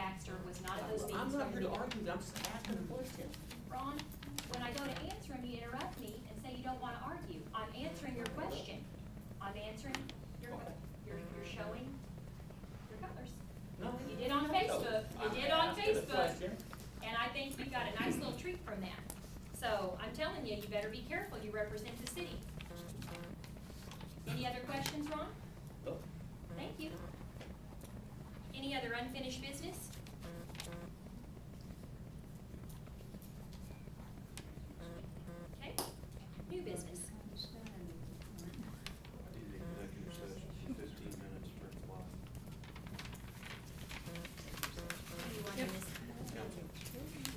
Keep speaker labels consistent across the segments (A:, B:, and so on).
A: Baxter was not at those meetings.
B: I'm not here to argue, I'm just asking a question.
A: Ron, when I go to answer him, you interrupt me and say you don't wanna argue. I'm answering your question. I'm answering your, you're showing your colors.
B: No.
A: You did on
B: No.
A: Facebook, you
B: I'm
A: did on
B: asking a
A: Facebook,
B: question.
A: and I think you got a nice little treat from that. So, I'm telling you, you better be careful, you represent the city. Any other questions, Ron?
B: No.
A: Thank you. Any other unfinished business? Okay, new business.
C: I need an executive session, 15 minutes for employee.
A: Do you want to miss? Go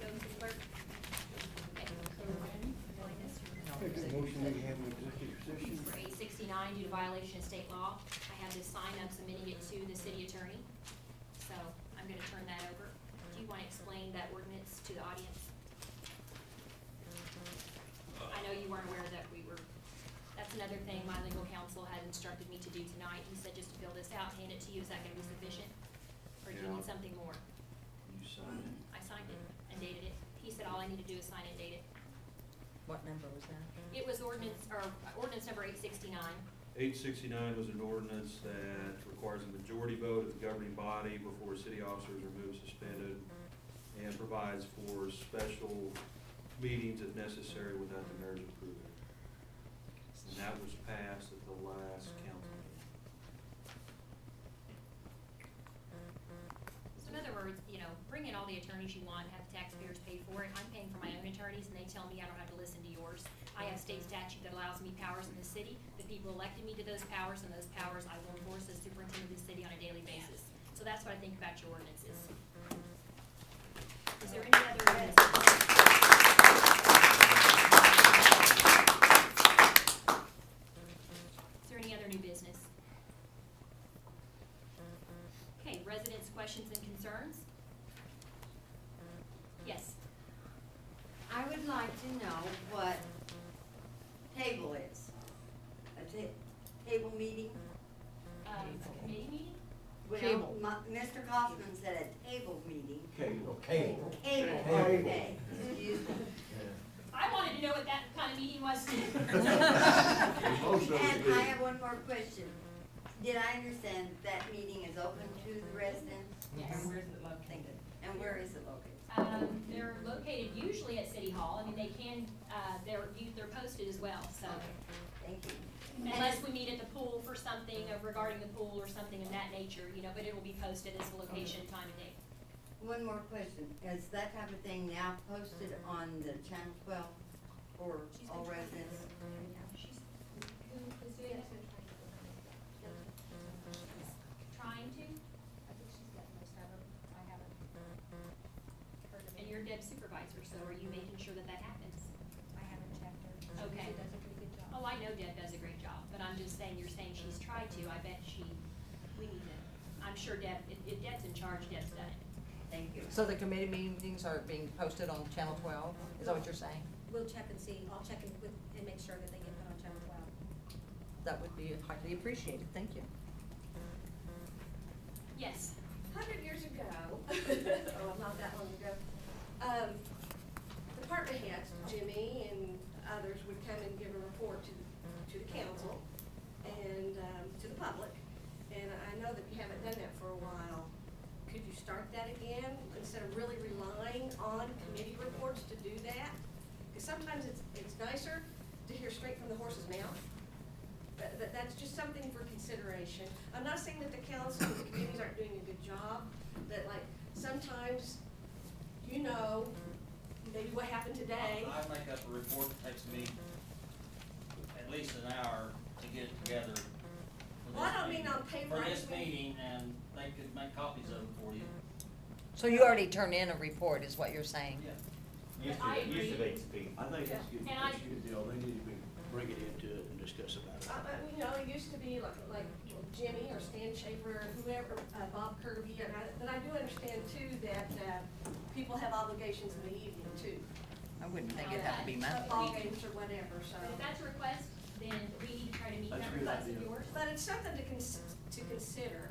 A: to the clerk. Okay.
D: Make a motion that we have an executive session.
A: For 869 due to violation of state law. I have this sign up submitting it to the city attorney. So I'm gonna turn that over. Do you wanna explain that ordinance to the audience? I know you weren't aware that we were, that's another thing my legal counsel had instructed me to do tonight. He said just to fill this out, hand it to you. Is that gonna be sufficient? Or do you need
C: Yeah.
A: something more?
C: You sign it.
A: I signed it and dated it. He said all I need to do is sign and date it.
E: What number was that?
A: It was ordinance number 869.
C: 869 was an ordinance that requires a majority vote of the governing body before city officers are moved, suspended, and provides for special meetings if necessary without the mayor's approval. And that was passed at the last council meeting.
A: So in other words, bring in all the attorneys you want, have the taxpayers pay for it. I'm paying for my own attorneys and they tell me I don't have to listen to yours. I have state statute that allows me powers in the city. The people elected me to those powers, and those powers I will enforce as superintendent of the city on a daily basis. So that's what I think about your ordinances. Is there any other business? Is there any other new business? Okay, residents' questions and concerns? Yes.
F: I would like to know what table is. A table meeting?
A: A committee meeting?
F: Well, Mr. Kaufman said a table meeting.
D: Cable.
F: Table,
D: Table.
F: okay, excuse me.
A: I wanted to know what that kind of meeting was too.
F: And I have one more question. Did I understand that meeting is open to the residents?
A: Yes.
F: And where is it located? And where is it located?
A: They're located usually at City Hall. I mean, they can, they're posted as well, so.
F: Thank you.
A: Unless we meet at the pool for something regarding the pool or something of that nature, but it will be posted as the location, time, and date.
F: One more question. Is that type of thing now posted on the Channel 12 for all residents?
A: Who is doing it? Trying to?
G: I think she's got most of them. I haven't heard of
A: And
G: it.
A: you're Deb's supervisor, so are you making sure that that happens?
G: I haven't checked her.
A: Okay.
G: She does a pretty good job.
A: Oh, I know Deb does a great job, but I'm just saying, you're saying she's tried to. I bet we need to, I'm sure Deb, if Deb's in charge, Deb's done it.
F: Thank you.
E: So the committee meetings are being posted on Channel 12? Is that what you're saying?
G: We'll check and see. I'll check and make sure that they get put on Channel 12.
E: That would be highly appreciated. Thank you.
A: Yes.
H: 100 years ago, not that long ago, department heads, Jimmy and others, would come and give a report to the council and to the public. And I know that you haven't done that for a while. Could you start that again instead of really relying on committee reports to do that? Because sometimes it's nicer to hear straight from the horse's mouth. But that's just something for consideration. I'm not saying that the council and the committees aren't doing a good job, but like sometimes, maybe what happened today.
I: I make up a report that takes me at least an hour to get it together for
H: Well, I
I: this
H: don't mean
I: meeting.
H: on paper,
I: For
H: I
I: this
H: just mean-
I: meeting, and they could make copies of it for you.
E: So you already turned in a report, is what you're saying?
I: Yeah.
A: I agree.
B: Used to be.
D: I think that's good,
A: And
D: that's a good deal. They need to bring it into it and discuss about it.
H: It used to be like Jimmy or Stan Schaefer or whoever, Bob Kirby, but I do understand too that, people have obligations in the evening too.
E: I wouldn't think it'd have to be
H: Football
E: monthly.
H: games or whatever, so.
A: But if that's a request, then we need to try to meet
D: That's a
A: that
D: good
A: request of
D: idea.
A: yours.
H: But it's something to consider.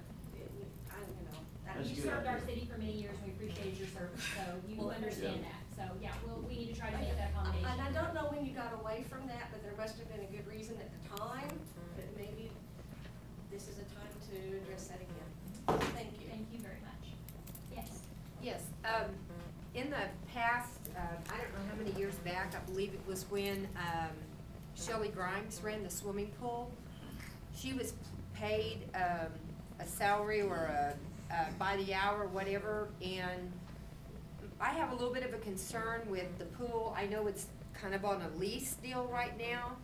H: I don't know.
D: That's a
A: you
D: good
A: served our
D: idea.
A: city for many years, and we appreciated your service, so you
H: Well,
A: understand
D: yeah.
A: that. So, yeah, we need to try to make that accommodation.
H: And I don't know when you got away from that, but there must have been a good reason at the time, but maybe this is a time to address that again. Thank you.
A: Thank you very much. Yes.
J: Yes, in the past, I don't know how many years back, I believe it was when, Shelley Grimes ran the swimming pool. She was paid, a salary or a by the hour, whatever, and I have a little bit of a concern with the pool. I know it's kind of on a lease deal right now.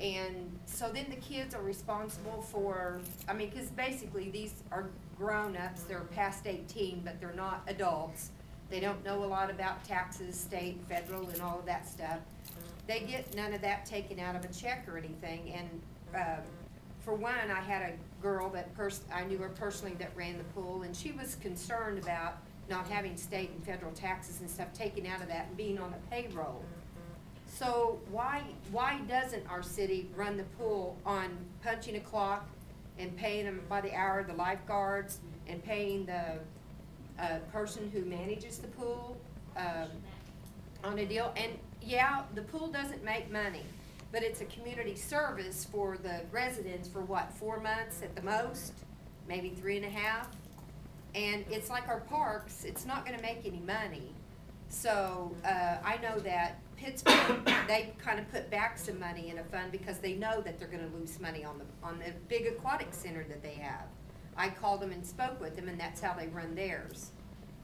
J: And so then the kids are responsible for, I mean, cause basically these are grown-ups, they're past 18, but they're not adults. They don't know a lot about taxes, state, federal, and all of that stuff. They get none of that taken out of a check or anything, and, for one, I had a girl that I knew her personally that ran the pool, and she was concerned about not having state and federal taxes and stuff taken out of that and being on a payroll. So why doesn't our city run the pool on punching a clock and paying them by the hour, the lifeguards, and paying the, person who manages the pool, on a deal? And yeah, the pool doesn't make money, but it's a community service for the residents for what, 4 months at the most, maybe 3.5? And it's like our parks, it's not gonna make any money. So, I know that Pittsburgh, they kind of put back some money in a fund because they know that they're gonna lose money on the big aquatic center that they have. I called them and spoke with them, and that's how they run theirs.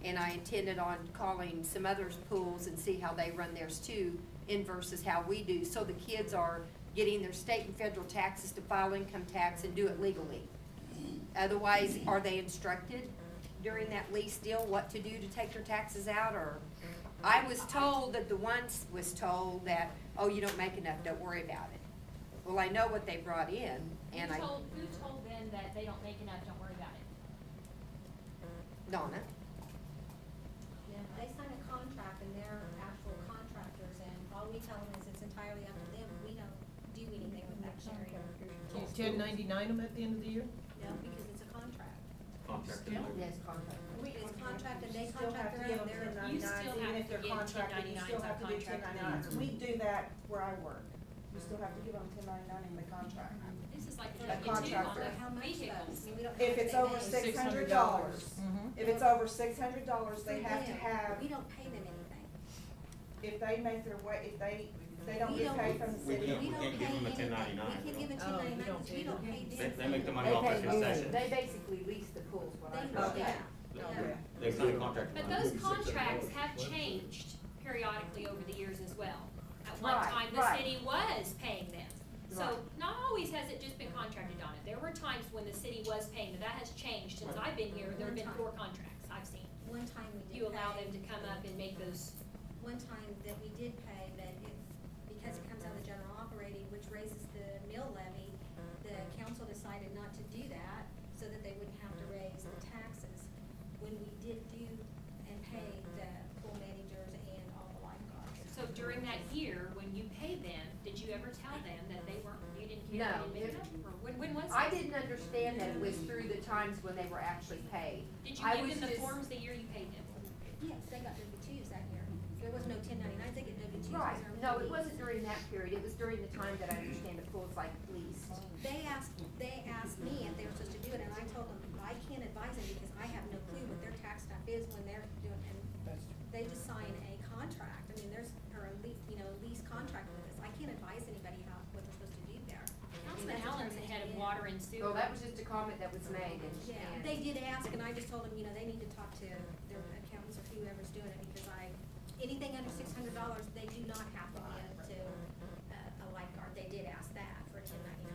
J: And I intended on calling some other pools and see how they run theirs too, in versus how we do. So the kids are getting their state and federal taxes to file income tax and do it legally. Otherwise, are they instructed during that lease deal what to do to take their taxes out, or? I was told that the ones was told that, oh, you don't make enough, don't worry about it. Well, I know what they brought in, and
A: Who told them that they don't make enough, don't worry about it?
J: Donna,
G: Yeah, they sign a contract and they're actual contractors, and all we tell them is it's entirely up to them. We don't do anything with that, Sherry.
B: Do you 1099 them at the end of the year?
G: No, because it's a contract.
C: Contract.
J: yes, contract.
G: It's contract and they
K: You still
G: contract
K: have to
G: their
K: give
G: own,
K: them
G: they're,
A: You
K: 1099s,
A: still
K: even
A: have
K: if
A: to
K: they're
A: give
K: contracted, you
A: 1099s
K: still
A: on
K: have to do
A: contract
K: 1099s. We do that where I work. You still have to give them 1099 in the contract.
A: This is like
G: for
A: a
G: the
A: W two on
K: contractor.
A: the
G: how much though?
A: vehicles.
G: I mean, we don't
K: If
G: have
K: it's
G: to
K: over
G: pay.
K: $600, if it's over $600, they
G: For
K: have to
G: them.
K: have,
G: We don't pay them anything.
K: if they make their way, if they don't
G: We
K: get
G: don't-
K: paid from the
I: We
K: city.
I: can't-
G: We don't
I: give
G: pay
I: them a
G: anything.
I: 1099,
G: We can give a
B: Oh, you
G: 1099,
B: don't
G: because we
B: pay
G: don't
B: them.
G: pay
I: They
G: them.
I: make the money
J: They
I: off the
J: pay,
I: concession.
J: they basically lease the pools, what I
G: They,
J: heard.
G: yeah.
K: Okay.
I: They sign a contract.
A: But those contracts have changed periodically over the years as well. At one
J: Right,
A: time, the
J: right.
A: city was paying them. So
J: Right.
A: not always has it just been contracted on it. There were times when the city was paying them. That has changed since I've been here. There have been 4 contracts I've seen.
G: One time we did
A: You allow
G: pay-
A: them to come up and make those,
G: One time that we did pay, but because it comes out of the general operating, which raises the mill levy, the council decided not to do that, so that they wouldn't have to raise the taxes. When we did do and pay the pool managers and all the lifeguards.
A: so during that year, when you paid them, did you ever tell them that they weren't, you didn't care,
J: No,
A: they didn't make enough? Or when was
J: I
A: it?
J: didn't understand that it was through the times when they were actually paid.
A: Did you
J: I
A: give
J: was
A: them the
J: just-
A: forms the year you paid them?
G: Yes, they got W-2s that year. There was no 1099s, they get W-2s.
J: Right,
G: because
J: no,
G: they're
J: it wasn't
G: employees.
J: during that period, it was during the time that I understand the pool's like leased.
G: They asked me if they were supposed to do it, and I told them, I can't advise them because I have no clue what their tax stuff is when they're doing, and they just sign a contract. I mean, there's, or a lease contract with us. I can't advise anybody what they're supposed to do there.
A: Councilman Allen's the head of water and sewer.
J: Well, that was just a comment that was made,
G: Yeah,
J: and.
G: they did ask, and I just told them, they need to talk to their accountants or whoever's doing it, because anything under $600, they do not have to give to a lifeguard. They did ask that for a 1099.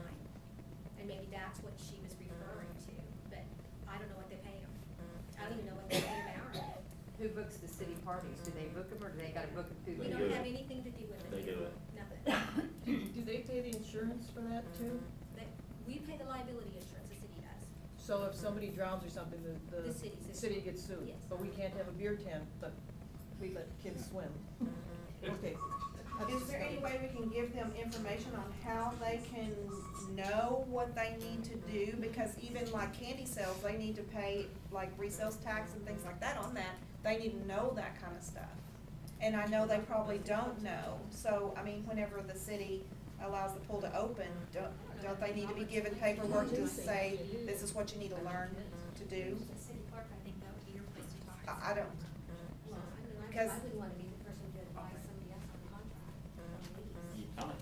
G: And maybe that's what she was referring to, but I don't know what they pay them. I don't even know what they pay them hourly.
J: Who books the city parties? Do they book them, or do they gotta book them through?
G: We
J: the-
G: don't have anything to do with it.
I: They do it.
G: Nothing.
B: Do they pay the insurance for that too?
G: We pay the liability insurance, the city does.
B: So if somebody drowns or something, the
G: The city's-
B: city gets sued?
G: Yes.
B: But we can't have a beer tent, but we let kids swim. Okay.
K: Is there any way we can give them information on how they can know what they need to do? Because even like candy sales, they need to pay like resales tax and things like that on that. They need to know that kind of stuff. And I know they probably don't know, so, I mean, whenever the city allows the pool to open, don't they need to be given paperwork to say, this is what you need to learn to do?
A: The city clerk, I think that would be your place to talk to.
K: I don't,
G: Well, I mean, I
K: Because-
G: wouldn't wanna be the person to advise somebody else on the contract.
I: You kinda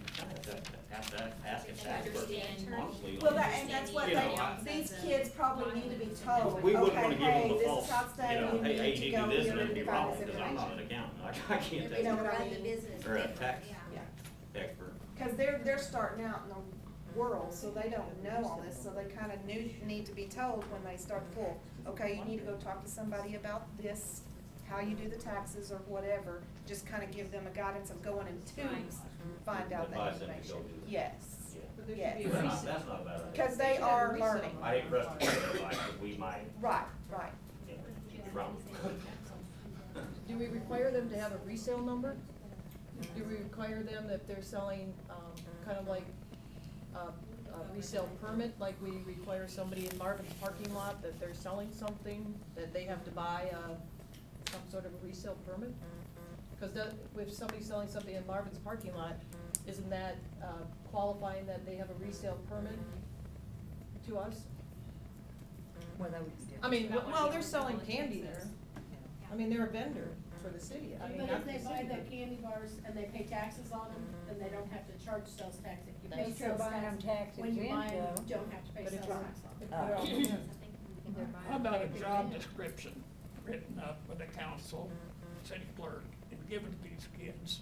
I: have to ask
A: They
I: a tax person,
A: understand.
I: honestly.
K: well, that, and that's what
I: You know,
K: these kids probably need to be told,
I: We wouldn't
K: okay,
I: wanna give them
K: hey,
I: the
K: this
I: false,
K: is how it's done,
I: you know,
K: you
I: hey,
K: need to
I: you
K: go
I: do this
K: here
I: and it'd
K: and
I: be
K: find
I: wrong,
K: this
I: cause I'm not an
K: information.
I: accountant, I can't
K: You
I: take
K: know what I
G: Run the
K: mean?
G: business.
I: Or a tax
G: Yeah.
K: Yeah.
I: expert.
K: Cause they're starting out in the world, so they don't know all this, so they kinda need to be told when they start the pool. Okay, you need to go talk to somebody about this, how you do the taxes or whatever, just kinda give them a guidance of going in tubes, find out that
I: Advise them to
K: information.
I: go do that.
K: Yes,
I: Yeah.
B: But there
K: Yes.
B: should be a
I: That's not,
B: resale.
I: that's not a bad idea.
K: cause they are learning.
I: I hate for us to do it, like, we might,
K: Right, right.
I: you know, be wrong.
B: Do we require them to have a resale number? Do we require them that they're selling, kind of like, a resale permit, like we require somebody in Marvin's parking lot that they're selling something, that they have to buy, some sort of a resale permit? Cause if somebody's selling something in Marvin's parking lot, isn't that, qualifying that they have a resale permit to us?
E: Well, that would be different.
B: I mean, well, they're selling candy there. I mean, they're a vendor for the city. I mean,
L: But
B: not
L: if
B: the
L: they buy
B: city,
L: the
B: but-
L: candy bars and they pay taxes on them, then they don't have to charge sales tax. If you pay
B: That's
L: sales
K: buying them
L: tax, when you buy them,
K: tax
L: you don't have to pay
B: But
L: sales
B: it's
L: tax on them.
M: How about a job description written up by the council, city clerk, and given to these kids?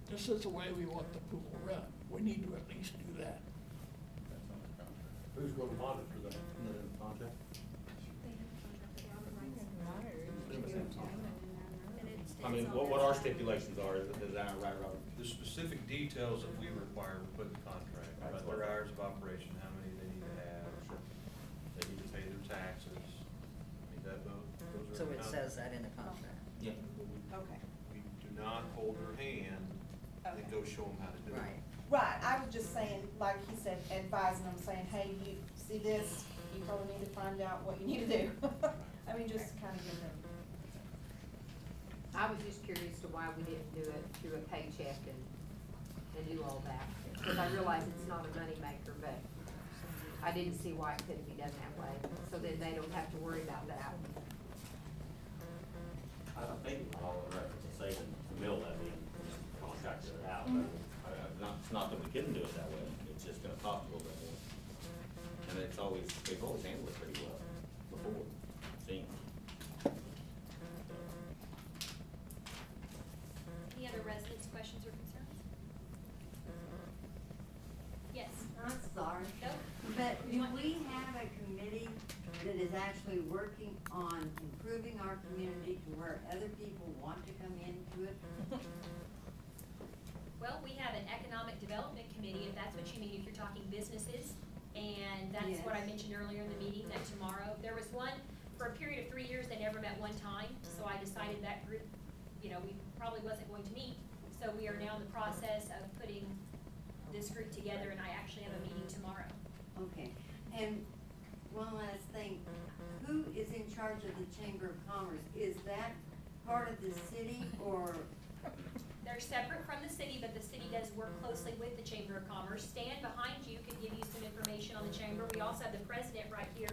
M: This is the way we want the pool run. We need to at least do that.
D: Who's gonna monitor that?
I: I mean, what our stipulations are, is that right, Robert?
C: The specific details that we require, we put in the contract, about their hours of operation, how many they need to have. They need to pay their taxes. I mean, those are.
E: So
C: in the
E: it says that in the contract.
I: Yeah.
K: Okay.
C: We do not hold their hand and go show them how to do it.
E: Right.
K: Right, I was just saying, like he said, advising them, saying, hey, you see this, you probably need to find out what you need to do. I mean, just kinda give them.
J: I was just curious to why we didn't do it through a paycheck and do all that. Because I realize it's not a moneymaker, but I didn't see why it couldn't be done that way. So then they don't have to worry about that.
I: I don't think all the reference to saving the mill levy and just contract it out, but it's not that we couldn't do it that way, it's just gonna cost a little bit more. And they've always handled it pretty well before, it seems.
A: Any other residents' questions or concerns? Yes.
F: I'm sorry,
A: No?
F: but do we have a committee that is actually working on improving our community to where other people want to come into it?
A: Well, we have an economic development committee, if that's what you mean, if you're talking businesses. And that's what I
F: Yes.
A: mentioned earlier in the meeting, that tomorrow, there was one, for a period of 3 years, they never met one time. So I decided that group, we probably wasn't going to meet. So we are now in the process of putting this group together, and I actually have a meeting tomorrow.
F: Okay, and one last thing, who is in charge of the Chamber of Commerce? Is that part of the city or?
A: They're separate from the city, but the city does work closely with the Chamber of Commerce. Stan behind you could give you some information on the chamber. We also have the president right here